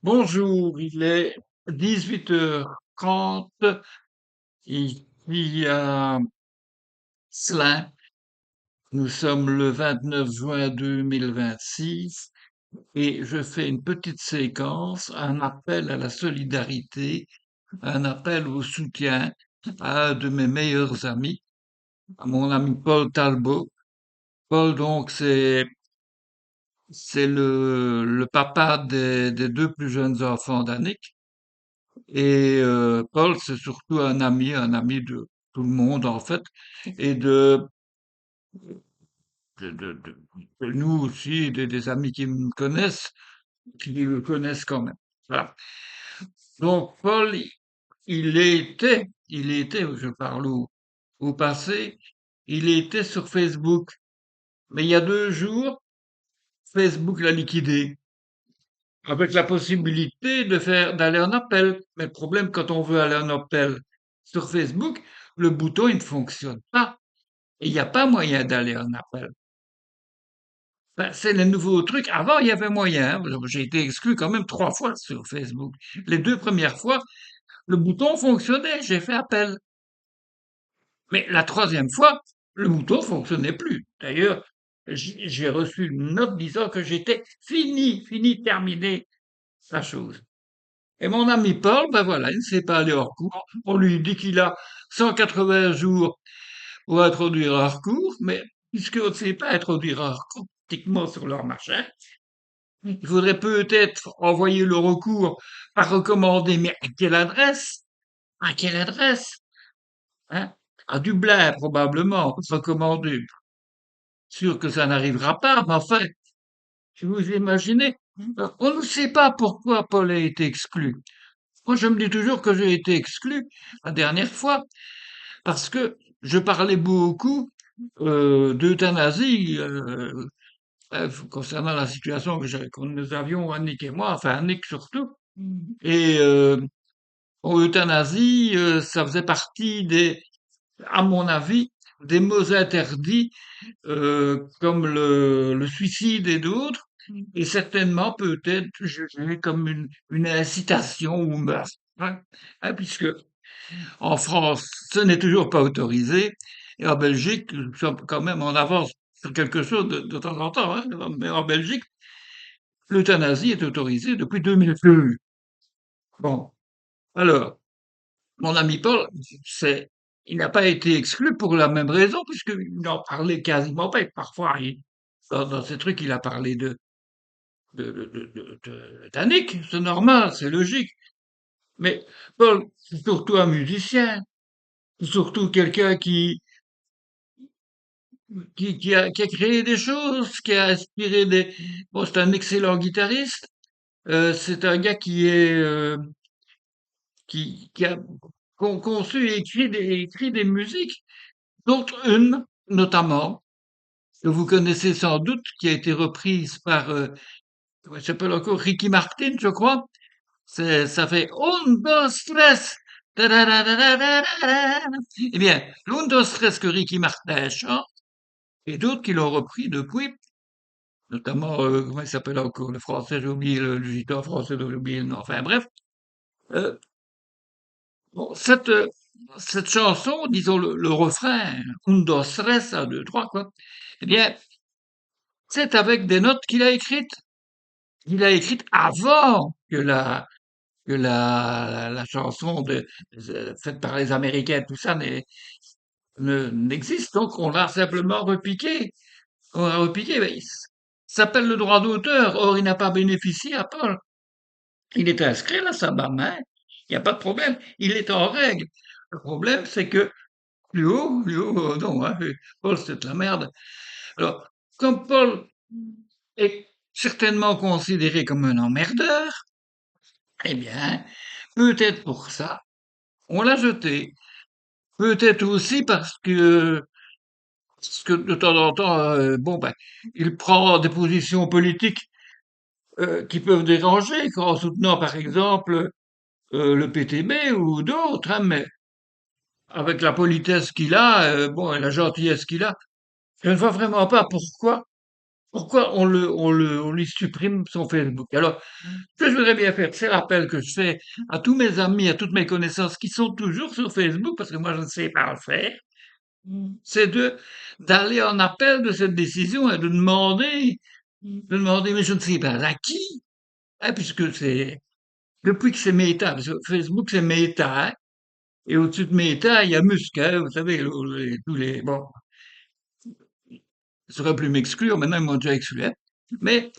Bonjour, il est 18h30 ici à Slin. Nous sommes le 29 juin 2026 et je fais une petite séquence, un appel à la solidarité, un appel au soutien à un de mes meilleurs amis, à mon ami Paul Talbot. Paul, donc, c'est le papa des deux plus jeunes enfants d'Annick. Et Paul, c'est surtout un ami de tout le monde en fait, et de nous aussi, des amis qui me connaissent, qui le connaissent quand même. Voilà. Donc Paul, je parle au passé, il était sur Facebook, mais il y a 2 jours, Facebook l'a liquidé, avec la possibilité d'aller en appel. Mais le problème, quand on veut aller en appel sur Facebook, le bouton, il ne fonctionne pas. Et il n'y a pas moyen d'aller en appel. Ben, c'est le nouveau truc. Avant, il y avait moyen, hein. J'ai été exclu quand même 3 fois sur Facebook. Les 2 premières fois, le bouton fonctionnait, j'ai fait appel. Mais la troisième fois, le bouton fonctionnait plus. D'ailleurs, j'ai reçu une note disant que j'étais fini, terminé la chose. Et mon ami Paul, ben voilà, il ne s'est pas allé hors cours. On lui dit qu'il a 180 jours pour introduire un recours, mais puisqu'on ne sait pas introduire un recours pratiquement sur leur machin, il faudrait peut-être envoyer le recours par recommandé, mais à quelle adresse? À quelle adresse? Hein? À Dublin, probablement, recommandé. Sûr que ça n'arrivera pas, mais enfin, si vous imaginez, on ne sait pas pourquoi Paul a été exclu. Moi, je me dis toujours que j'ai été exclu la dernière fois parce que je parlais beaucoup d'euthanasie concernant la situation que nous avions, Annick et moi, enfin Annick surtout. Et en euthanasie, ça faisait partie à mon avis, des mots interdits comme le suicide et d'autres, et certainement peut-être jugé comme une incitation au meurtre. Hein, hein, puisque en France, ce n'est toujours pas autorisé. Et en Belgique, nous sommes quand même en avance sur quelque chose de temps en temps. Hein. Mais en Belgique, l'euthanasie est autorisée depuis 2002. Bon, alors, mon ami Paul, c'est, il n'a pas été exclu pour la même raison, puisqu'il n'en parlait quasiment pas. Et parfois, dans ces trucs, il a parlé d'Annick. C'est normal, c'est logique. Mais Paul, c'est surtout un musicien. C'est surtout quelqu'un qui a créé des choses, qui a inspiré des. Bon, c'est un excellent guitariste. C'est un gars qui a conçu et écrit des musiques, dont une, notamment, que vous connaissez sans doute, qui a été reprise par, comment il s'appelle encore, Ricky Martin, je crois. Ça fait Un, dos, tres. Eh bien, l'Un, dos, tres que Ricky Martin chante, et d'autres qui l'ont repris depuis. Notamment, comment il s'appelle encore, le français, j'ai oublié le gitan français, j'ai oublié le nom. Enfin bref, euh, bon, cette chanson, disons le refrain, un, dos, tres, un, deux, trois, quoi, eh bien, c'est avec des notes qu'il a écrites. Il a écrites avant que la chanson faite par les Américains, tout ça, n'existe. Donc, on l'a simplement repiqué. On l'a repiqué. Mais ça s'appelle le droit d'auteur. Or, il n'a pas bénéficié à Paul. Il est inscrit là, sa main. Il n'y a pas de problème. Il est en règle. Le problème, c'est que plus haut, non, hein, Paul, c'est de la merde. Alors, comme Paul est certainement considéré comme un emmerdeur, eh bien, peut-être pour ça, on l'a jeté. Peut-être aussi parce que de temps en temps, bon, ben, il prend des positions politiques qui peuvent déranger, en soutenant par exemple le PTB ou d'autres, hein, mais avec la politesse qu'il a, bon, et la gentillesse qu'il a, je ne vois vraiment pas pourquoi Pourquoi on lui supprime son Facebook? Alors, ce que je voudrais bien faire, c'est l'appel que je fais à tous mes amis, à toutes mes connaissances qui sont toujours sur Facebook, parce que moi je ne sais pas le faire, c'est d'aller en appel de cette décision et de demander, mais je ne sais pas à qui, hein, puisque c'est depuis que c'est Meta, parce que Facebook c'est Meta, hein, et au-dessus de Meta il y a Musk, hein, vous savez, tous les bon, je saurais plus m'exclure, maintenant ils m'ont déjà exclu, hein, mais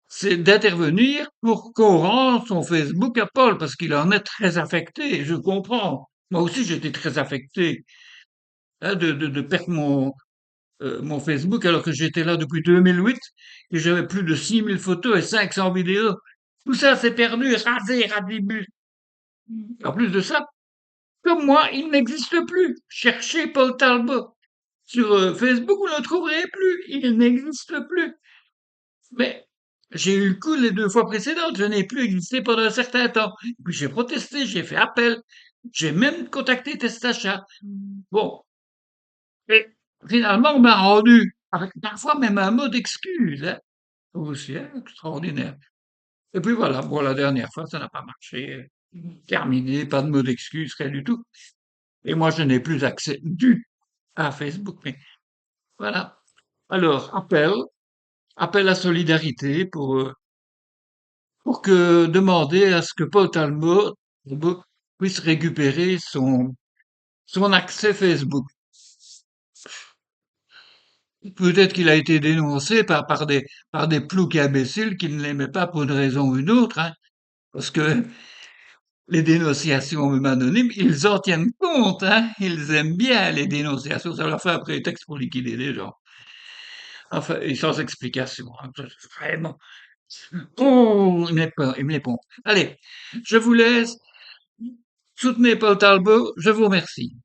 c'est d'intervenir pour qu'on rende son Facebook à Paul, parce qu'il en est très affecté, et je comprends. Moi aussi, j'étais très affecté, hein, de perdre mon Facebook alors que j'étais là depuis 2008 et j'avais plus de 6000 photos et 500 vidéos. Tout ça s'est perdu, rasé, radibu. En plus de ça, comme moi, il n'existe plus. Cherchez Paul Talbot sur Facebook, vous ne le trouverez plus. Il n'existe plus. Mais j'ai eu le coup les 2 fois précédentes. Je n'ai plus existé pendant un certain temps. Puis j'ai protesté, j'ai fait appel. J'ai même contacté Testachat. Bon. Et finalement, on m'a rendu, avec parfois même un mot d'excuse, hein. Aussi, hein, extraordinaire. Et puis voilà, bon, la dernière fois, ça n'a pas marché. Terminé, pas de mot d'excuse, rien du tout. Et moi, je n'ai plus accès du à Facebook. Mais voilà. Alors, appel à solidarité pour que demander à ce que Paul Talbot puisse récupérer son accès Facebook. Peut-être qu'il a été dénoncé par des ploucs imbéciles qui ne l'aimaient pas pour une raison ou une autre, hein, parce que les dénonciations même anonymes, ils en tiennent compte, hein, ils aiment bien les dénonciations, ça leur fait un prétexte pour liquider les gens. Enfin, et sans explication, hein, vraiment. Oh, il me les pompe. Allez, je vous laisse. Soutenez Paul Talbot, je vous remercie.